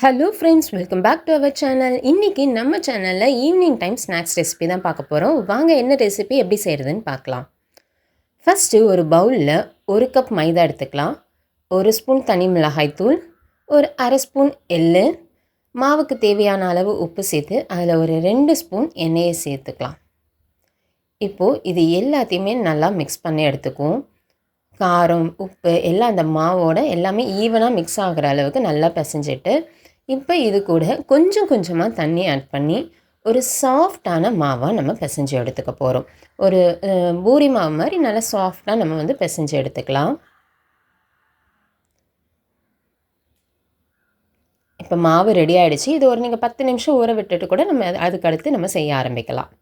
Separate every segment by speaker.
Speaker 1: Hello friends, welcome back to our channel. இன்றைக்கி நம்ம சேனலில் ஈவினிங் டைம் ஸ்நாக்ஸ் ரெசிபி தான் பார்க்க போகிறோம். வாங்க என்ன ரெசிபி எப்படி செய்கிறதுன்னு பார்க்கலாம். ஃபஸ்ட்டு ஒரு பவுலில் 1 கப் மைதா எடுத்துக்கலாம். 1 ஸ்பூன் தனி மிளகாய்த்தூள், ஒரு அரை ஸ்பூன் எள்ளு, மாவுக்கு தேவையான அளவு உப்பு சேர்த்து அதில் ஒரு 2 ஸ்பூன் எண்ணெயை சேர்த்துக்கலாம். இப்போது இது எல்லாத்தையுமே நல்லா மிக்ஸ் பண்ணி எடுத்துக்குவோம். காரம், உப்பு எல்லாம் அந்த மாவோட எல்லாமே ஈவனாக மிக்ஸ் ஆகிற அளவுக்கு நல்லா பிசைஞ்சிட்டு, இப்போ இது கூட கொஞ்சம் கொஞ்சமாக தண்ணி ஆட் பண்ணி ஒரு சாஃப்டான மாவாக நம்ம பிசைஞ்சு எடுத்துக்க போகிறோம். ஒரு பூரி மாவு மாதிரி நல்லா சாஃப்டாக நம்ம வந்து பிசைஞ்சு எடுத்துக்கலாம். இப்போ மாவு ரெடி ஆகிடுச்சு. இது ஒரு நீங்கள் 10 நிமிஷம் ஊற விட்டுட்டு கூட நம்ம அதுக்கடுத்து நம்ம செய்ய ஆரம்பிக்கலாம்.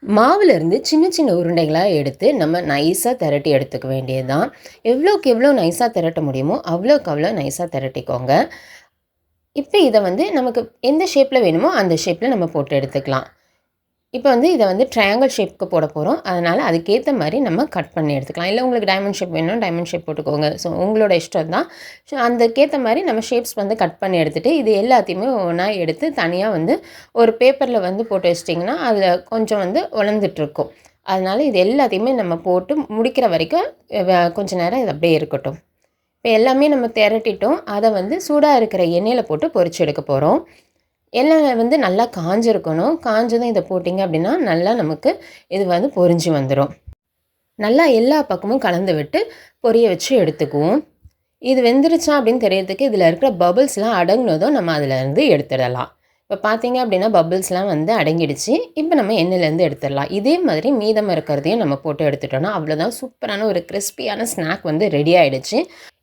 Speaker 1: மாவுலேருந்து சின்ன சின்ன உருண்டைகளாக எடுத்து நம்ம நைஸாக திரட்டி எடுத்துக்க வேண்டியது தான். எவ்வளோக்கு எவ்வளோ நைஸாக திரட்ட முடியுமோ அவ்வளோக்கு அவ்வளோ நைஸாக திரட்டிக்கோங்க. இப்போ இதை வந்து நமக்கு எந்த ஷேப்பில் வேணுமோ அந்த ஷேப்பில் நம்ம போட்டு எடுத்துக்கலாம். இப்போ வந்து இதை வந்து ட்ரையாங்கிள் ஷேப்புக்கு போட போகிறோம். அதனால் அதுக்கேற்ற மாதிரி நம்ம கட் பண்ணி எடுத்துக்கலாம். இல்லை உங்களுக்கு டைமண்ட் ஷேப் வேணும்னா டைமண்ட் ஷேப் போட்டுக்கோங்க. ஸோ உங்களோட இஷ்டம் தான். ஸோ அதுக்கேற்ற மாதிரி நம்ம ஷேப்ஸ் வந்து கட் பண்ணி எடுத்துகிட்டு இது எல்லாத்தையுமே ஒன்றா எடுத்து தனியாக வந்து ஒரு பேப்பரில் வந்து போட்டு வச்சிட்டிங்கன்னா அதில் கொஞ்சம் வந்து உலர்ந்துட்டுருக்கும். அதனால் இது எல்லாத்தையுமே நம்ம போட்டு முடிக்கிற வரைக்கும் கொஞ்சம் நேரம் இது அப்படியே இருக்கட்டும். இப்போ எல்லாமே நம்ம திரட்டிட்டோம். அதை வந்து சூடாக இருக்கிற எண்ணெயில் போட்டு பொரிச்சு எடுக்க போகிறோம். எண்ணெய் வந்து நல்லா காஞ்சிருக்கணும். காஞ்சதும் இதை போட்டிங்க அப்படின்னா நல்லா நமக்கு இது வந்து பொரிஞ்சு வந்துடும். நல்லா எல்லா பக்கமும் கலந்து விட்டு பொரிய வச்சு எடுத்துக்குவோம். இது வெந்துருச்சா அப்படின்னு தெரியறதுக்கு இதில் இருக்கிற பபிள்ஸ்லாம் அடங்கினதும் நம்ம அதிலேருந்து எடுத்துடலாம். இப்போ பார்த்தீங்க அப்படின்னா பபிள்ஸ்லாம் வந்து அடங்கிடுச்சு. இப்போ நம்ம எண்ணெயிலேருந்து எடுத்துடலாம். இதே மாதிரி மீதம் இருக்கிறதையும் நம்ம போட்டு எடுத்துட்டோம்னா அவ்வளோதான், சூப்பரான ஒரு கிறிஸ்பியான ஸ்நாக் வந்து ரெடி ஆகிடுச்சு.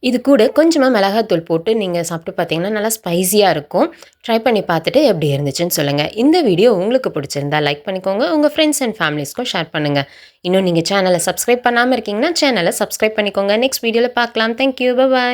Speaker 1: இது கூட கொஞ்சமாக மிளகாத்தூள் போட்டு நீங்கள் சாப்பிட்டு பார்த்தீங்கன்னா நல்லா ஸ்பைஸியாக இருக்கும். ட்ரை பண்ணி பார்த்துட்டு எப்படி இருந்துச்சுன்னு சொல்லுங்கள். இந்த வீடியோ உங்களுக்கு பிடிச்சிருந்தா லைக் பண்ணிக்கோங்க. உங்கள் ஃப்ரெண்ட்ஸ் அண்ட் ஃபேமிலிஸ்க்கும் ஷேர் பண்ணுங்கள். இன்னும் நீங்கள் சேனலை சப்ஸ்கிரைப் பண்ணாமல் இருக்கீங்கன்னா சேனலை சப்ஸ்கிரைப் பண்ணிக்கோங்க. நெக்ஸ்ட் வீடியோவில் பார்க்கலாம். தேங்க்யூ, பாய்.